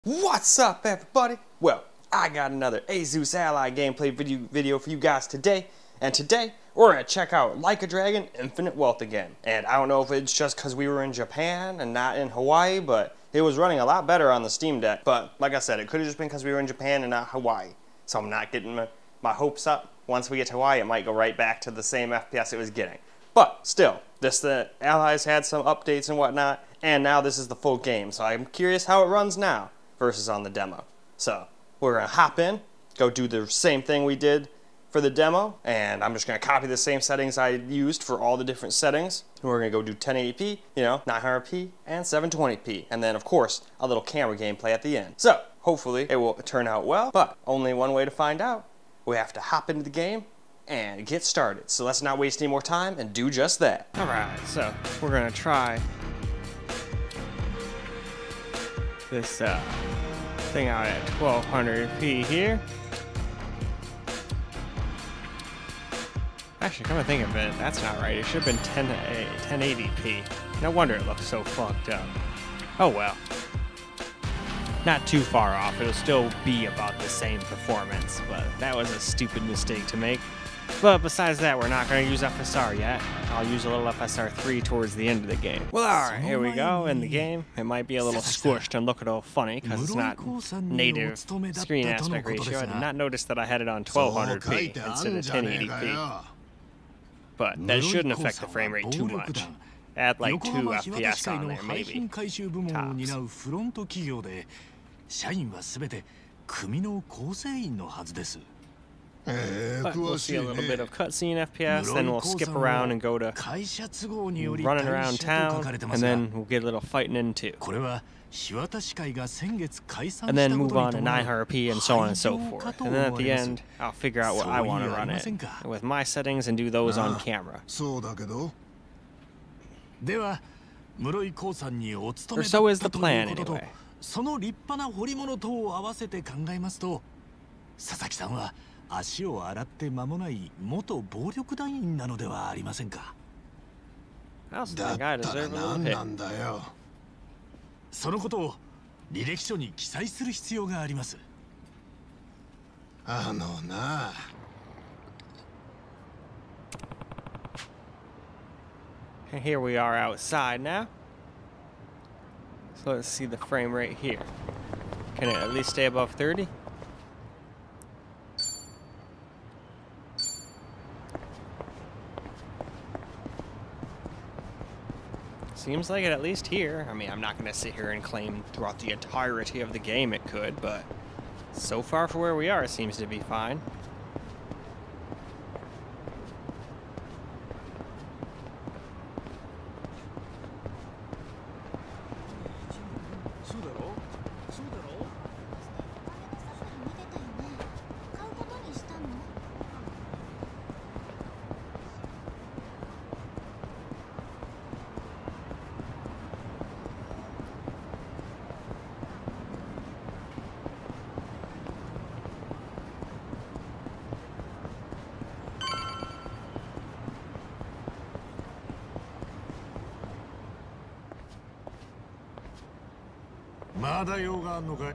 What's up, everybody? Well, I got another Asus Ally gameplay video for you guys today, and today we're gonna check out Like a Dragon Infinite Wealth again. And I don't know if it's just because we were in Japan and not in Hawaii, but it was running a lot better on the Steam Deck. But like I said, it could have just been because we were in Japan and not Hawaii. So I'm not getting my hopes up. Once we get to Hawaii, it might go right back to the same FPS it was getting. But still, the Allies had some updates and whatnot, and now this is the full game. So I'm curious how it runs now versus on the demo. So we're gonna hop in, go do the same thing we did for the demo, and I'm just gonna copy the same settings I used for all the different settings. We're gonna go do 1080p, 900p, and 720p, and then of course a little camera gameplay at the end. So hopefully it will turn out well, but only one way to find out. We have to hop into the game and get started. So let's not waste any more time and do just that. All right, so we're gonna try this thing out at 1200p here. Actually, come to think of it, that's not right. It should have been 1080p. No wonder it looks so fucked up. Oh well. Not too far off. It'll still be about the same performance, but that was a stupid mistake to make. But besides that, we're not going to use FSR yet. I'll use a little FSR3 towards the end of the game. Well, alright, here we go in the game. It might be a little squished and look a little funny because it's not native screen aspect ratio. I did not notice that I had it on 1200p instead of 1080p. But that shouldn't affect the frame rate too much. Add like 2 FPS on there, maybe. Tops. But we'll see a little bit of cutscene FPS, then we'll skip around and go to running around town, and then we'll get a little fighting in too. And then move on to 900p and so on and so forth. And then at the end, I'll figure out what I want to run it with my settings and do those on camera. Or so is the plan anyway. 足を洗って間もない元暴力団員なのではありませんか。だったら何なんだよ。そのことを履歴書に記載する必要があります。あのな。And here we are outside now. So let's see the frame rate here. Can it at least stay above 30? Seems like it at least here. I mean, I'm not going to sit here and claim throughout the entirety of the game it could, but so far for where we are, it seems to be fine.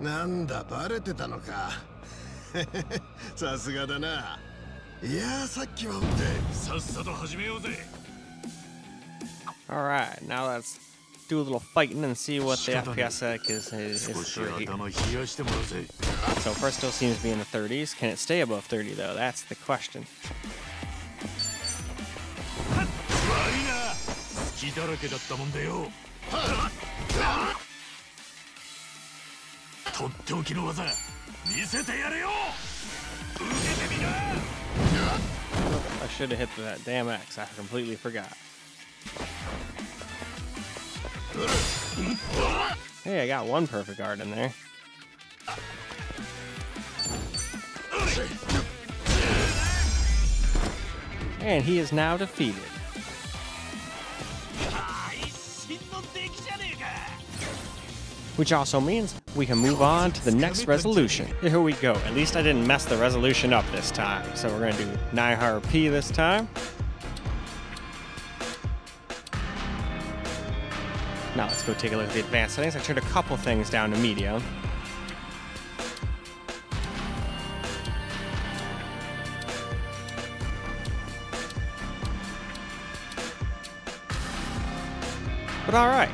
なんだバレてたのか。さすがだな。いやさっきはってさっさと始めようぜ。All right, now let's do a little fighting and see what the FPS is for here. So first still seems to be in the 30s. Can it stay above 30 though? That's the question. I should have hit that damn X. I completely forgot. Hey, I got one perfect guard in there. And he is now defeated. Which also means we can move on to the next resolution. Here we go. At least I didn't mess the resolution up this time. So we're gonna do 900p this time. Now let's go take a look at the advanced settings. I turned a couple things down to medium. But alright,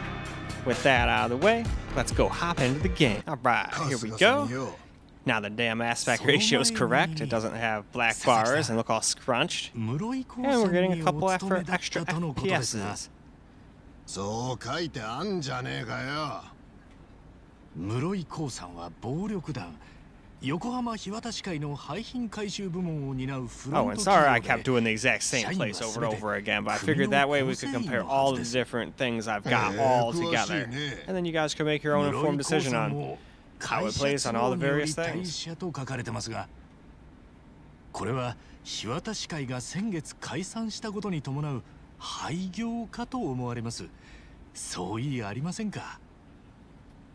with that out of the way, let's go hop into the game. Alright, here we go. Now the damn aspect ratio is correct. It doesn't have black bars and look all scrunched. And we're getting a couple extra FPSs. そう書いてあんじゃねえかよ。室井光さんは暴力団横浜日渡市会の廃品回収部門を担うフロン Oh, ト and 企 sorry 業 I で kept doing the exact same place over and over again, but I figured that way we could compare all the different things I've got all together. And then you guys could make your own informed decision on how it plays on all the various things. と書かれてますが、これは日渡市会が先月解散したことに伴う廃業かと思われます。そういありませんか。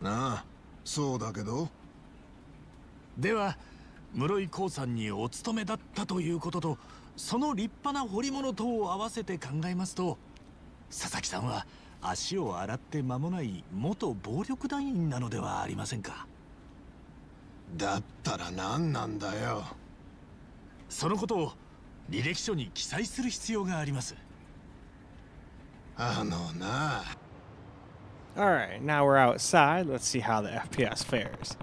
なあ、そうだけど。では室井光さんにお勤めだったということと、その立派な彫り物とを合わせて考えますと、佐々木さんは足を洗って間もない元暴力団員なのではありませんか。だったら何なんだよ。そのことを履歴書に記載する必要があります。あのな。Alright, now we're outside. Let's see how the FPS fares.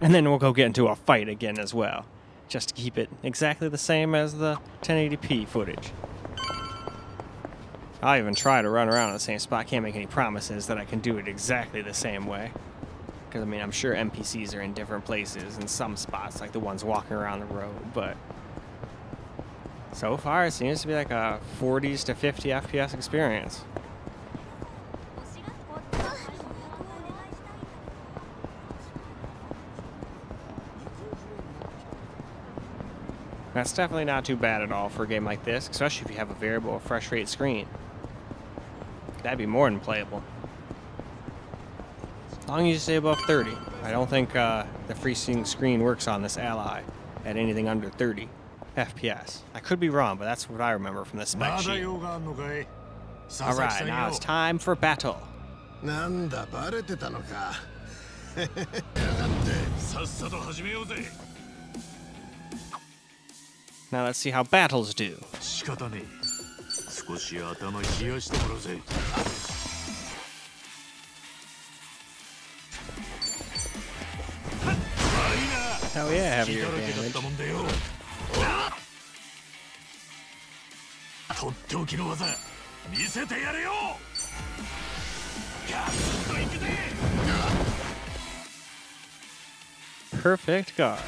And then we'll go get into a fight again as well, just to keep it exactly the same as the 1080p footage. I'll even try to run around in the same spot. Can't make any promises that I can do it exactly the same way. Because, I mean, I'm sure NPCs are in different places in some spots, like the ones walking around the road, but so far it seems to be like a 40s to 50 FPS experience. That's definitely not too bad at all for a game like this, especially if you have a variable refresh rate screen. That'd be more than playable. As long as you stay above 30. I don't think the freezing screen works on this Ally at anything under 30 FPS. I could be wrong, but that's what I remember from the spec sheet. Alright, now it's time for battle. なんだ、バレてたのか。やがってさっさと始めようぜ。Now let's see how battles do. 仕方ねえ。少し頭冷やしてもらうぜ。Hell yeah, heavier damage. とっておきの技見せてやれよ。ガツンといくぜ。Perfect guard.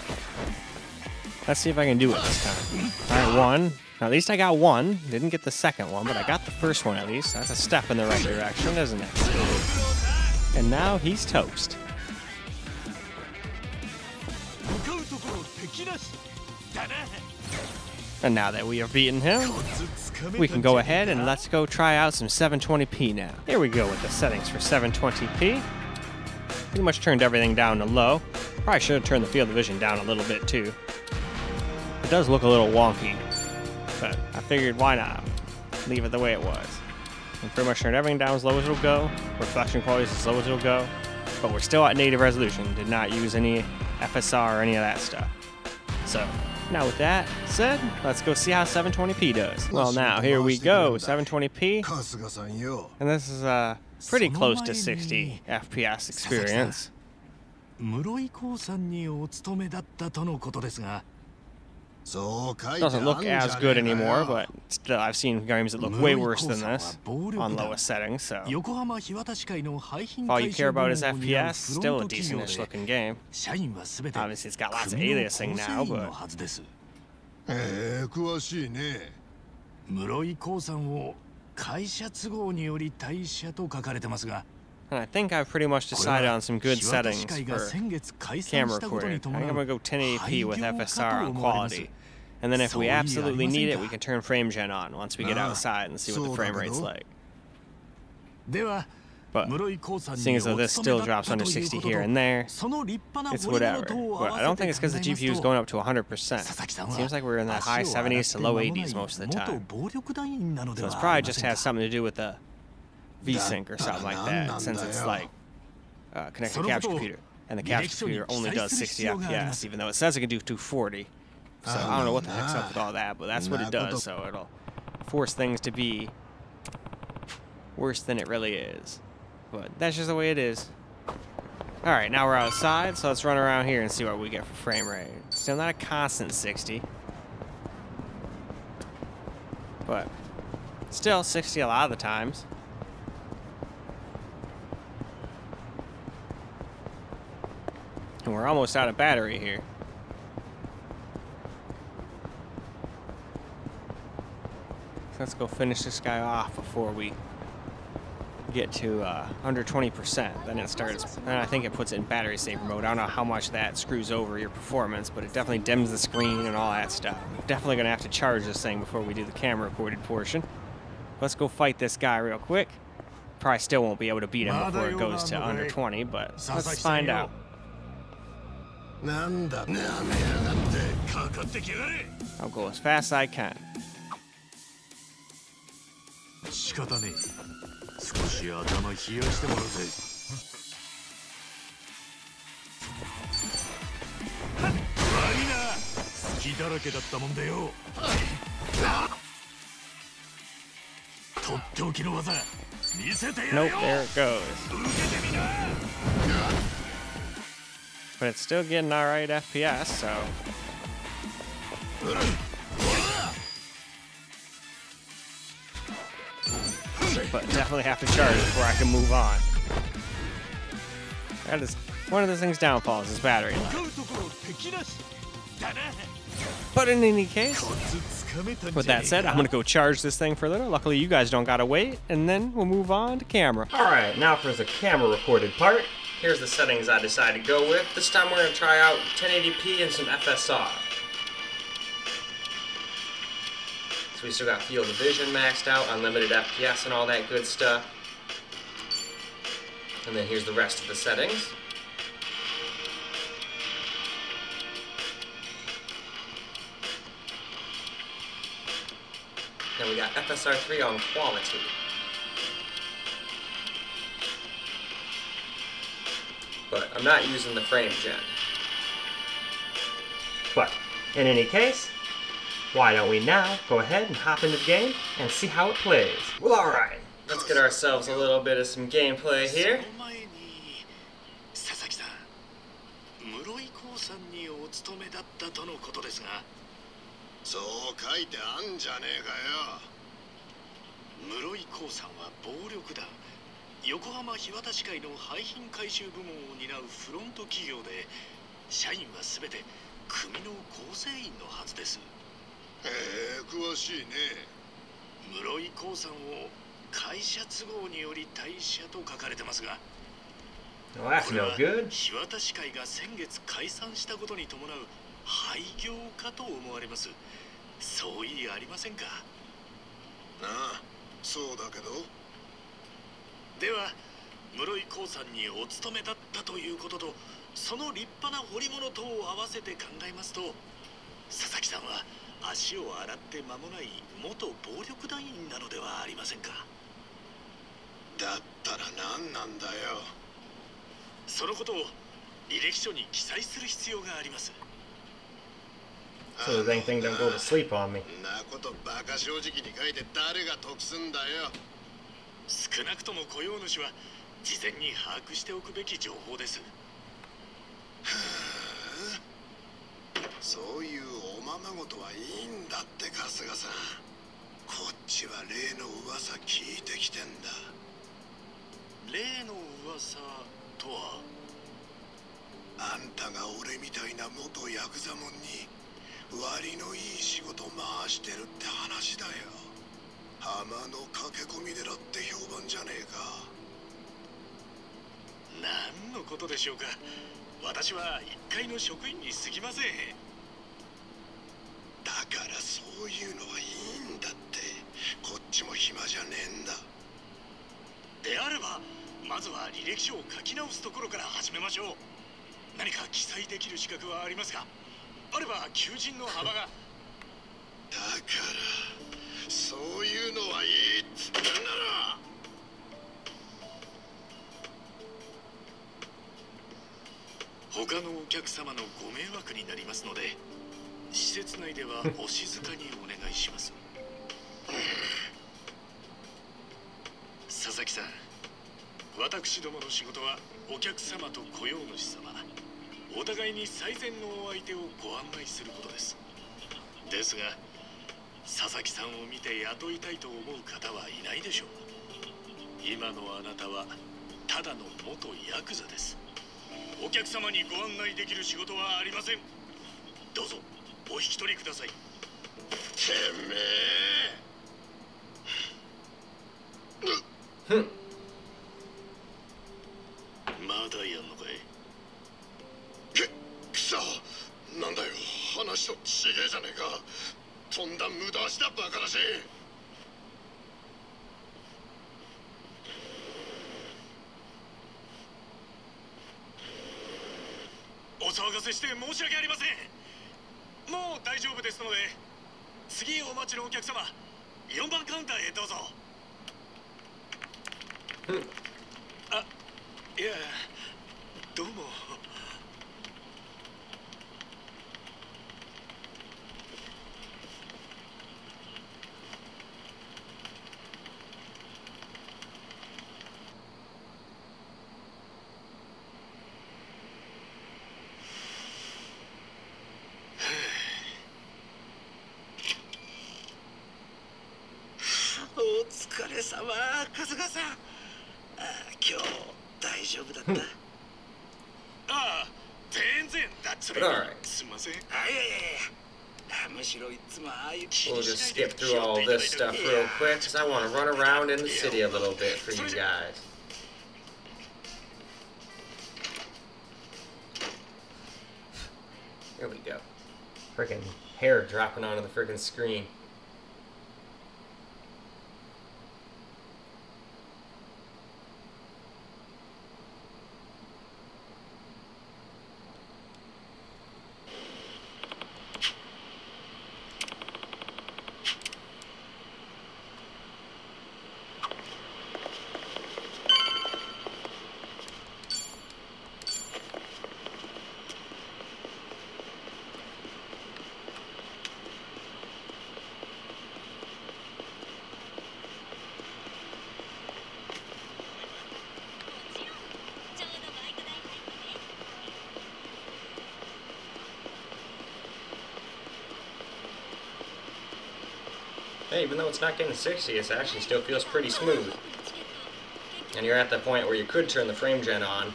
Let's see if I can do it this time. Alright, one. Now, at least I got one. Didn't get the second one, but I got the first one at least. That's a step in the right direction, isn't it? And now he's toast. And now that we have beaten him, we can go ahead and let's go try out some 720p now. Here we go with the settings for 720p. Pretty much turned everything down to low. Probably should have turned the field of vision down a little bit too. It does look a little wonky, but I figured why not leave it the way it was. And pretty much turned everything down as low as it'll go. Reflection quality is as low as it'll go. But we're still at native resolution. Did not use any FSR or any of that stuff. So now with that said, let's go see how 720p does. Well, now here we go, 720p. And this is pretty close to 60 FPS experience. 室井光さんにお勤めだったとのことですが。 Doesn't look as good anymore, but still, I've seen games that look way worse than this on lowest settings, so if all you care about is FPS, still a decent-ish looking game. Obviously, it's got lots of aliasing now, but... 詳しいね。室井光さんを会社都合により退社と書かれてますが。 And I think I've pretty much decided on some good settings for camera recording. I think I'm going to go 1080p with FSR on quality. And then if we absolutely need it, we can turn frame gen on once we get outside and see what the frame rate's like. But seeing as though this still drops under 60 here and there, it's whatever. But I don't think it's because the GPU is going up to 100%. It seems like we're in the high 70s to low 80s most of the time. So it's probably just has something to do with the VSync or something like that, since it's like connected capture computer. And the capture computer only does 60 FPS, even though it says it can do 240. So I don't know what the heck's up with all that, but that's what it does, so it'll force things to be worse than it really is. But that's just the way it is. Alright, now we're outside, so let's run around here and see what we get for frame rate. Still not a constant 60. But still 60 a lot of the times. And we're almost out of battery here. So let's go finish this guy off before we get to under 20%. Then it starts, then I think it puts it in battery saver mode. I don't know how much that screws over your performance, but it definitely dims the screen and all that stuff. Definitely gonna have to charge this thing before we do the camera recorded portion. Let's go fight this guy real quick. Probably still won't be able to beat him before it goes to under 20, but let's find out. I'll go as fast as I can. 仕方ねえ。少し頭冷やしてもらうぜ。悪いな。隙だらけだったもんだよ。とっておきの技見せてやるよ。 Nope, there it goes. But it's still getting alright FPS, so. But definitely have to charge before I can move on. That is one of the thing's downfalls is battery life. But in any case, with that said, I'm gonna go charge this thing for a little. Luckily you guys don't gotta wait, and then we'll move on to camera. Alright, now for the camera recorded part. Here's the settings I decided to go with. This time we're gonna try out 1080p and some FSR. So we still got field of vision maxed out, unlimited FPS and all that good stuff. And then here's the rest of the settings. Then we got FSR3 on quality. But I'm not using the frame gen. But in any case, why don't we now go ahead and hop into the game and see how it plays. Well, alright, let's get ourselves a little bit of some gameplay here. そう書いてあんじゃねえかよ。室井興さんは暴力団横浜日渡市会の廃品回収部門を担うフロント企業で、社員はすべて組の構成員のはずです。へえ、詳しいね。室井興さんを会社都合により退社と書かれてますが、 Well, that's no good. 日渡市会が先月解散したことに伴う廃業かと思われます。そういやありませんか。ああ、そうだけど。では室井興さんにお勤めだったということと、その立派な彫り物とを合わせて考えますと、佐々木さんは足を洗って間もない元暴力団員なのではありませんか。だったら何なんだよ。そのことを履歴書に記載する必要があります。 So the thing don't go to sleep on me. なことバカ正直に書いて誰が得すんだよ。少なくとも雇用主は事前に把握しておくべき情報です。そういうおままごとはいいんだって春日さん。こっちは例の噂聞いてきてんだ。例の噂とは、あんたが俺みたいな元ヤクザモンに割のいい仕事回してるって話だよ。浜の駆け込み寺って評判じゃねえか。何のことでしょうか。私は一階の職員に過ぎません。だからそういうのはいいんだって。こっちも暇じゃねえんだ。であればまずは履歴書を書き直すところから始めましょう。何か記載できる資格はありますか。あれば求人の幅が。だからそういうのはいいっつってんだろ。他のお客様のご迷惑になりますので、施設内ではお静かにお願いします。佐々木さん、私どもの仕事はお客様と雇用主様、お互いに最善のお相手をご案内することです。ですが佐々木さんを見て雇いたいと思う方はいないでしょう。今のあなたはただの元ヤクザです。お客様にご案内できる仕事はありません。どうぞお引き取りください。てめえまだやんのかい。くそ、なんだよ、話とちげえじゃねえか。とんだ無駄足だ、バカだし。お騒がせして申し訳ありません。もう大丈夫ですので、次お待ちのお客様、4番カウンターへどうぞ。あ、いや、どうも。お疲れ様、春日さん。今日大丈夫だった？ああ、全然だっつれ。 Alright. すみません。いやむしろいつもああいう気 We'll にし just ないで skip through all this stuff real quick because I want to run around in the city a little bit for you guys. Here we go. Freaking hair dropping onto the freaking screen. Hey, even though it's not getting 60, it actually still feels pretty smooth. And you're at the point where you could turn the frame gen on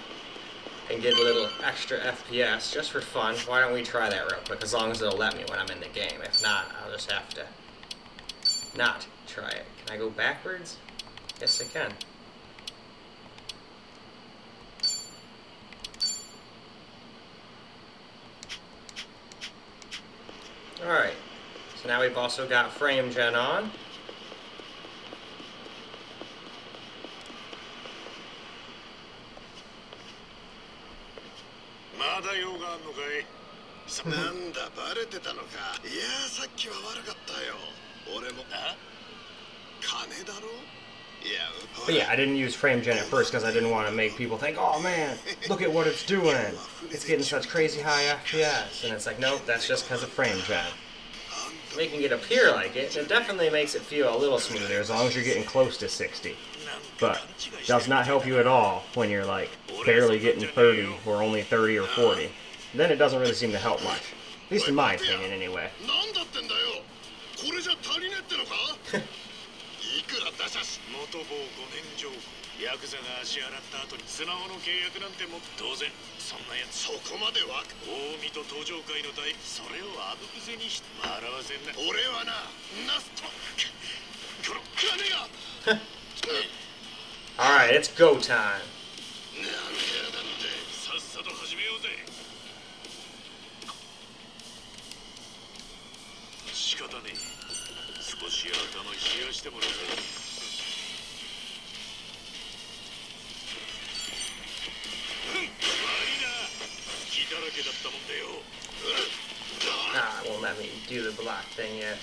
and get a little extra FPS just for fun. Why don't we try that real quick, as long as it'll let me when I'm in the game. If not, I'll just have to not try it. Can I go backwards? Yes, I can. Alright. So now we've also got frame gen on.なんだ、バレてたのか。いや、さっきは悪かったよ。俺も。金だろ? But yeah, I didn't use frame gen at first because I didn't want to make people think, oh man, look at what it's doing. It's getting such crazy high FPS. And it's like, nope, that's just because of frame gen. Making it appear like it, it definitely makes it feel a little smoother as long as you're getting close to 60. But does not help you at all when you're like barely getting 30 or only 30 or 40. Then it doesn't really seem to help much. At least in my opinion, anyway. 元某5年上ヤクザが足洗った後にスマホの契約なんても当然そんなやつそこまでは大見と登場会の隊それをあぶくぜにして笑わせんな俺はなナストこの金が Alright, it's go time. なんでやだってさっさと始めようぜ仕方ねえ少し頭冷やしてもらうぜAh, it won't let me do the block thing yet.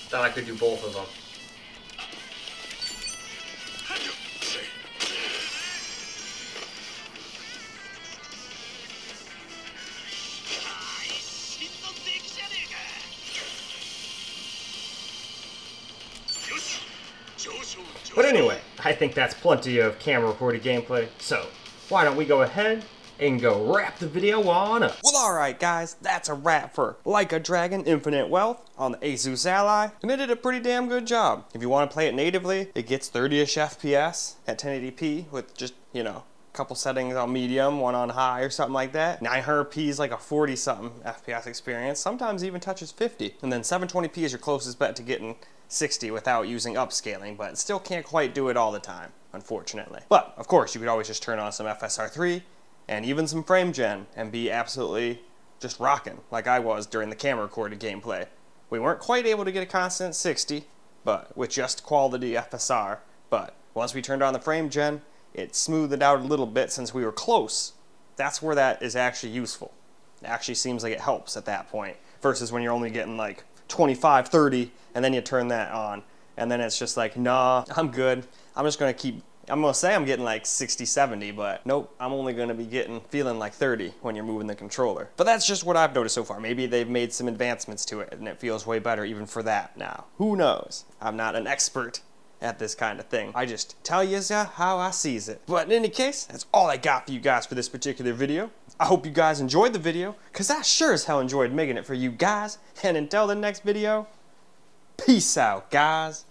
Thought I could do both of them. But anyway, I think that's plenty of camera recorded gameplay, so why don't we go ahead and go wrap the video on up. Well, alright guys, that's a wrap for Like a Dragon Infinite Wealth on the Asus Ally, and it did a pretty damn good job. If you want to play it natively, it gets 30-ish FPS at 1080p with just, you know, a couple settings on medium, one on high or something like that. 900p is like a 40-something FPS experience, sometimes even touches 50. And then 720p is your closest bet to getting 60 without using upscaling, but still can't quite do it all the time, unfortunately. But, of course, you could always just turn on some FSR3 and even some frame gen and be absolutely just rocking like I was during the camera recorded gameplay. We weren't quite able to get a constant 60, but with just quality FSR, but once we turned on the frame gen, it smoothed it out a little bit since we were close. That's where that is actually useful. It actually seems like it helps at that point, versus when you're only getting like 25, 30, and then you turn that on, and then it's just like, nah, I'm good. I'm just gonna keep, I'm gonna say I'm getting like 60, 70, but nope, I'm only gonna be feeling like 30 when you're moving the controller. But that's just what I've noticed so far. Maybe they've made some advancements to it, and it feels way better even for that now. Who knows? I'm not an expert at this kind of thing. I just tell you how I sees it. But in any case, that's all I got for you guys for this particular video. I hope you guys enjoyed the video, because I sure as hell enjoyed making it for you guys. And until the next video, peace out, guys.